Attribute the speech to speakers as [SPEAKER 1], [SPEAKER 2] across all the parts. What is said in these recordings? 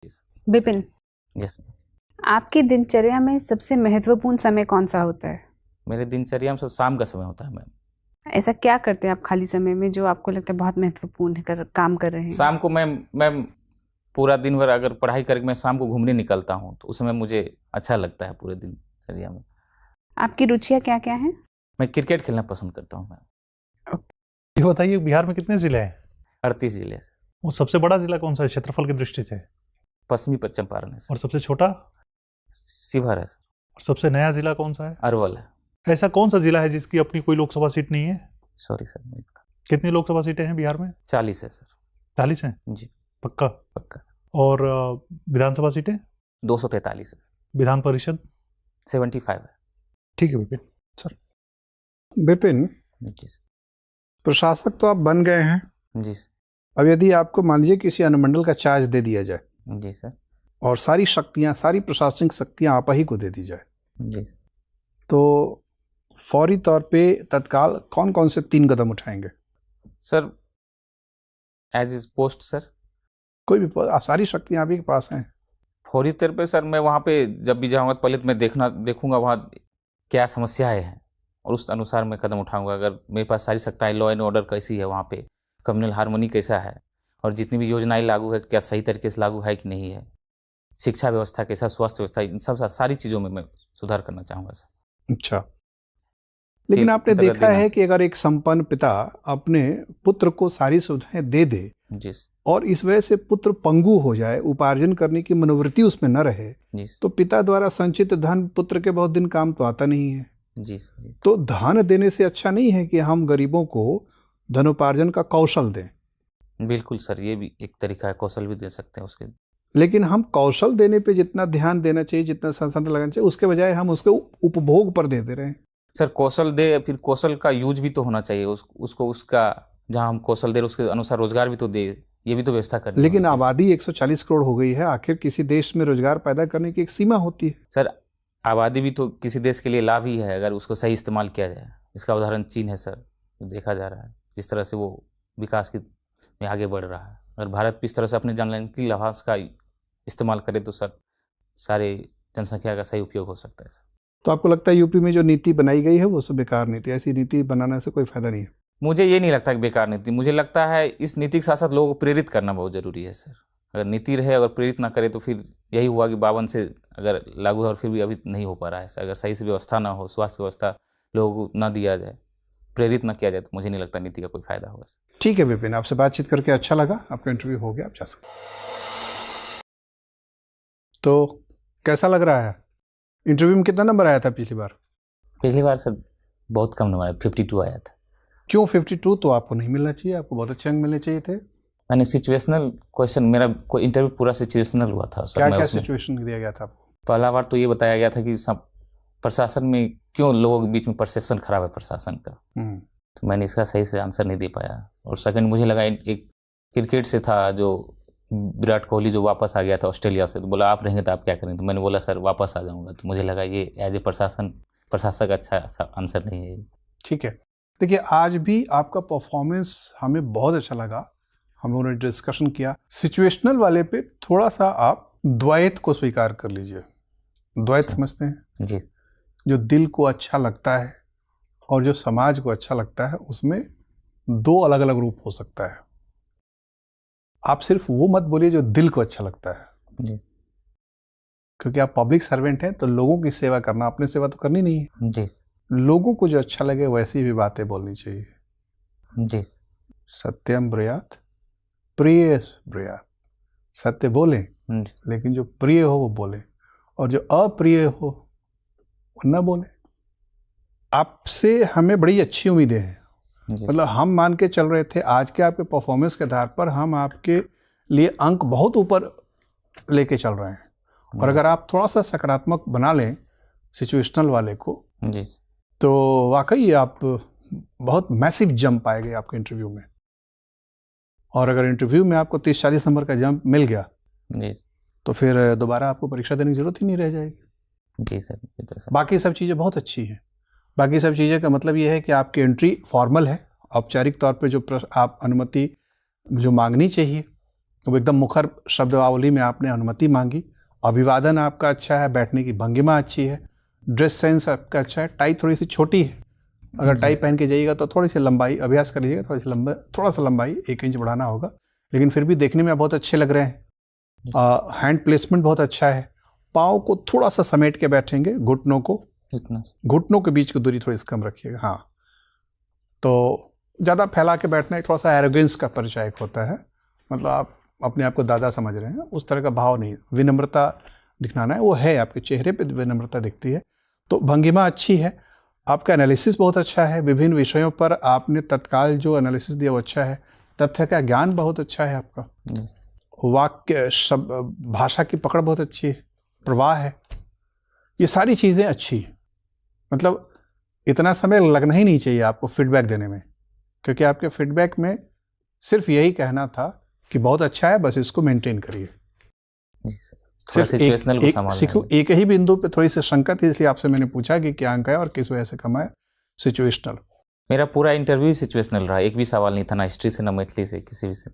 [SPEAKER 1] Vipin,
[SPEAKER 2] yes.
[SPEAKER 1] आपकी दिनचर्या में सबसे महत्वपूर्ण समय कौन सा होता है?
[SPEAKER 2] मेरे दिनचर्या में सब शाम का समय होता है मैम।
[SPEAKER 1] ऐसा क्या करते हैं आप खाली समय में जो आपको लगता है बहुत महत्वपूर्ण है, काम कर रहे हैं?
[SPEAKER 2] शाम को मैं पूरा दिन भर अगर पढ़ाई करके मैं शाम को घूमने निकलता हूँ तो उस समय मुझे अच्छा लगता है पूरे दिनचर्या में।
[SPEAKER 1] आपकी रुचियाँ क्या क्या हैं?
[SPEAKER 2] मैं क्रिकेट खेलना पसंद करता हूँ मैम।
[SPEAKER 3] ये बताइए, बिहार में कितने जिले हैं?
[SPEAKER 2] 38 जिले से।
[SPEAKER 3] वो सबसे बड़ा जिला कौन सा है क्षेत्रफल की दृष्टि से?
[SPEAKER 2] पश्चिमी चंपारण है सर।
[SPEAKER 3] और सबसे छोटा?
[SPEAKER 2] शिवहर है सर।
[SPEAKER 3] और सबसे नया जिला कौन सा है?
[SPEAKER 2] अरवल है।
[SPEAKER 3] ऐसा कौन सा जिला है जिसकी अपनी कोई लोकसभा सीट नहीं है?
[SPEAKER 2] Sorry sir.
[SPEAKER 3] कितनी लोकसभा सीटें हैं बिहार में?
[SPEAKER 2] 40 है सर।
[SPEAKER 3] 40 हैं?
[SPEAKER 2] जी
[SPEAKER 3] पक्का?
[SPEAKER 2] पक्का सर।
[SPEAKER 3] और विधानसभा सीटें?
[SPEAKER 2] 243 है सर।
[SPEAKER 3] विधान परिषद?
[SPEAKER 2] 75 है।
[SPEAKER 3] ठीक है विपिन सर।
[SPEAKER 4] विपिन,
[SPEAKER 2] जी सर।
[SPEAKER 4] प्रशासक तो आप बन गए हैं।
[SPEAKER 2] जी सर।
[SPEAKER 4] अब यदि आपको मान लीजिए किसी अनुमंडल का चार्ज दे दिया जाए
[SPEAKER 2] जी सर।
[SPEAKER 4] और सारी शक्तियां, सारी प्रशासनिक शक्तियां आप ही को दे दी जाए,
[SPEAKER 2] जी सर।
[SPEAKER 4] तो फौरी तौर पे तत्काल कौन कौन से 3 कदम उठाएंगे?
[SPEAKER 2] Sir as is post sir.
[SPEAKER 4] कोई भी सारी शक्तियां आप ही के पास हैं।
[SPEAKER 2] फौरी तौर पे सर मैं वहाँ पे जब भी जाऊँगा पहले तो मैं देखूंगा वहाँ क्या समस्याएं हैं और उस अनुसार मैं कदम उठाऊंगा। अगर मेरे पास सारी शक्तियाँ, लॉ एंड ऑर्डर कैसी है वहाँ पे, कम्युनल हार्मनी कैसा है, और जितनी भी योजनाएं लागू है क्या सही तरीके से लागू है कि नहीं है, शिक्षा व्यवस्था कैसा, स्वास्थ्य व्यवस्था, इन सब सारी चीज़ों में मैं सुधार करना चाहूँगा सर।
[SPEAKER 4] अच्छा, लेकिन आपने देखा है कि अगर एक संपन्न पिता अपने पुत्र को सारी सुविधाएं दे दे
[SPEAKER 2] जी
[SPEAKER 4] और इस वजह से पुत्र पंगु हो जाए, उपार्जन करने की मनोवृत्ति उसमें न रहे, तो पिता द्वारा संचित धन पुत्र के बहुत दिन काम तो आता नहीं है।
[SPEAKER 2] जी।
[SPEAKER 4] तो धन देने से अच्छा नहीं है कि हम गरीबों को धनोपार्जन का कौशल दें?
[SPEAKER 2] बिल्कुल सर, ये भी एक तरीका है, कौशल भी दे सकते हैं उसके।
[SPEAKER 4] लेकिन हम कौशल देने पे जितना ध्यान देना चाहिए, जितना संसाधन लगाना चाहिए, उसके बजाय हम उसके उपभोग पर दे रहे हैं।
[SPEAKER 2] सर कौशल दे, फिर कौशल का यूज भी तो होना चाहिए, उसको उसका जहाँ हम कौशल दे उसके अनुसार रोजगार भी तो दे, ये भी तो व्यवस्था करनी।
[SPEAKER 4] लेकिन आबादी 140 करोड़ हो गई है, आखिर किसी देश में रोजगार पैदा करने की एक सीमा होती है।
[SPEAKER 2] सर आबादी भी तो किसी देश के लिए लाभ ही है अगर उसको सही इस्तेमाल किया जाए। इसका उदाहरण चीन है सर, देखा जा रहा है जिस तरह से वो विकास में आगे बढ़ रहा है। अगर भारत भी इस तरह से अपने जनशक्ति लाभांश का इस्तेमाल करे तो सर सारे जनसंख्या का सही उपयोग हो सकता है सर।
[SPEAKER 4] तो आपको लगता है यूपी में जो नीति बनाई गई है वो सब बेकार नीति? ऐसी नीति बनाने से कोई फायदा नहीं है?
[SPEAKER 2] मुझे ये नहीं लगता कि बेकार नीति, मुझे लगता है इस नीति के साथ साथ लोगों को प्रेरित करना बहुत जरूरी है सर। अगर नीति रहे अगर प्रेरित ना करे तो फिर यही हुआ कि 52 से अगर लागू है और फिर भी अभी नहीं हो पा रहा है सर। अगर सही से व्यवस्था ना हो, स्वास्थ्य व्यवस्था लोगों को ना दिया जाए, प्रेरित ना किया जाए, तो मुझे नहीं लगता नीति का कोई फायदा होगा सर।
[SPEAKER 4] ठीक है विपिन, आपसे बातचीत करके अच्छा लगा, आपका इंटरव्यू हो गया, आप जा सकते। तो कैसा लग रहा है? इंटरव्यू में कितना नंबर आया था पिछली बार?
[SPEAKER 2] पिछली बार सर बहुत कम नंबर, 52 आया था।
[SPEAKER 4] क्यों 52? तो आपको नहीं मिलना चाहिए, आपको बहुत अच्छे अंक मिलने चाहिए थे।
[SPEAKER 2] मैंने सिचुएशनल क्वेश्चन, मेरा कोई इंटरव्यू पूरा सिचुएशनल हुआ था सर।
[SPEAKER 4] क्या सिचुएशन दिया गया था आपको?
[SPEAKER 2] पहला बार तो ये बताया गया था कि प्रशासन में क्यों लोगों के बीच में परसेप्शन खराब है प्रशासन का, तो मैंने इसका सही से आंसर नहीं दे पाया। और सेकंड मुझे लगा एक क्रिकेट से था, जो विराट कोहली जो वापस आ गया था ऑस्ट्रेलिया से, तो बोला आप रहेंगे तो आप क्या करेंगे, तो मैंने बोला सर वापस आ जाऊंगा। तो मुझे लगा ये एज ए प्रशासक अच्छा आंसर नहीं है। ठीक है,
[SPEAKER 4] देखिए आज भी आपका परफॉर्मेंस हमें बहुत अच्छा लगा, हम लोगों ने डिस्कशन किया। सिचुएशनल वाले पे थोड़ा सा आप द्वैत को स्वीकार कर लीजिए। द्वैत समझते हैं
[SPEAKER 2] जी?
[SPEAKER 4] जो दिल को अच्छा लगता है और जो समाज को अच्छा लगता है, उसमें 2 अलग अलग रूप हो सकता है। आप सिर्फ वो मत बोलिए जो दिल को अच्छा लगता है
[SPEAKER 2] जी,
[SPEAKER 4] क्योंकि आप पब्लिक सर्वेंट हैं, तो लोगों की सेवा करना, अपनी सेवा तो करनी नहीं है
[SPEAKER 2] जी।
[SPEAKER 4] लोगों को जो अच्छा लगे वैसी भी बातें बोलनी चाहिए
[SPEAKER 2] जी।
[SPEAKER 4] सत्यम ब्रूयात प्रिय ब्रूयात। सत्य बोले लेकिन जो प्रिय हो वो बोले, और जो अप्रिय हो वो न बोले। आपसे हमें बड़ी अच्छी उम्मीदें हैं, मतलब हम मान के चल रहे थे आज के आपके परफॉर्मेंस के आधार पर हम आपके लिए अंक बहुत ऊपर लेके चल रहे हैं। और अगर आप थोड़ा सा सकारात्मक बना लें सिचुएशनल वाले को
[SPEAKER 2] जी,
[SPEAKER 4] तो वाकई आप बहुत मैसिव जंप आएंगे आपके इंटरव्यू में। और अगर इंटरव्यू में आपको 30-40 नंबर का जंप मिल गया
[SPEAKER 2] जी,
[SPEAKER 4] तो फिर दोबारा आपको परीक्षा देने की जरूरत ही नहीं रह जाएगी।
[SPEAKER 2] जी सर।
[SPEAKER 4] बाकी सब चीज़ें बहुत अच्छी हैं। बाकी सब चीज़ें का मतलब ये है कि आपकी एंट्री फॉर्मल है, औपचारिक तौर पे जो आप अनुमति जो मांगनी चाहिए वो एकदम मुखर शब्दावली में आपने अनुमति मांगी। अभिवादन आपका अच्छा है, बैठने की भंगिमा अच्छी है, ड्रेस सेंस आपका अच्छा है। टाई थोड़ी सी छोटी है, अगर टाई पहन के जाइएगा तो थोड़ी सी लंबाई अभ्यास कर लीजिएगा, थोड़ा सा लंबाई 1 इंच बढ़ाना होगा, लेकिन फिर भी देखने में बहुत अच्छे लग रहे हैं। हैंड प्लेसमेंट बहुत अच्छा है। पाँव को थोड़ा सा समेट के बैठेंगे, घुटनों के बीच की दूरी थोड़ी सी कम रखिएगा। हाँ, तो ज़्यादा फैला के बैठना एक थोड़ा सा एरोगेंस का परिचायक होता है, मतलब आप अपने आप को दादा समझ रहे हैं, उस तरह का भाव नहीं। विनम्रता दिखलाना है, वो है, आपके चेहरे पे विनम्रता दिखती है। तो भंगिमा अच्छी है, आपका एनालिसिस बहुत अच्छा है, विभिन्न विषयों पर आपने तत्काल जो एनालिसिस दिया वो अच्छा है, तथ्य का ज्ञान बहुत अच्छा है आपका, वाक्य शब्द भाषा की पकड़ बहुत अच्छी है, प्रवाह है, ये सारी चीज़ें अच्छी हैं। मतलब इतना समय लगना ही नहीं चाहिए आपको फीडबैक देने में, क्योंकि आपके फीडबैक में सिर्फ यही कहना था कि बहुत अच्छा है, बस इसको मेंटेन करिए। सिर्फ एक ही बिंदु पे थोड़ी सी शंका थी, इसलिए आपसे मैंने पूछा कि क्या अंक है और किस वजह से कम है। सिचुएशनल,
[SPEAKER 2] मेरा पूरा इंटरव्यू सिचुएशनल रहा, एक भी सवाल नहीं था, ना हिस्ट्री से ना मैथिली से, किसी भी से।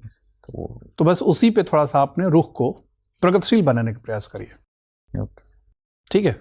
[SPEAKER 4] तो बस उसी पे थोड़ा सा आपने रुख को प्रगतिशील बनाने का प्रयास करिए।
[SPEAKER 2] ओके,
[SPEAKER 4] ठीक है।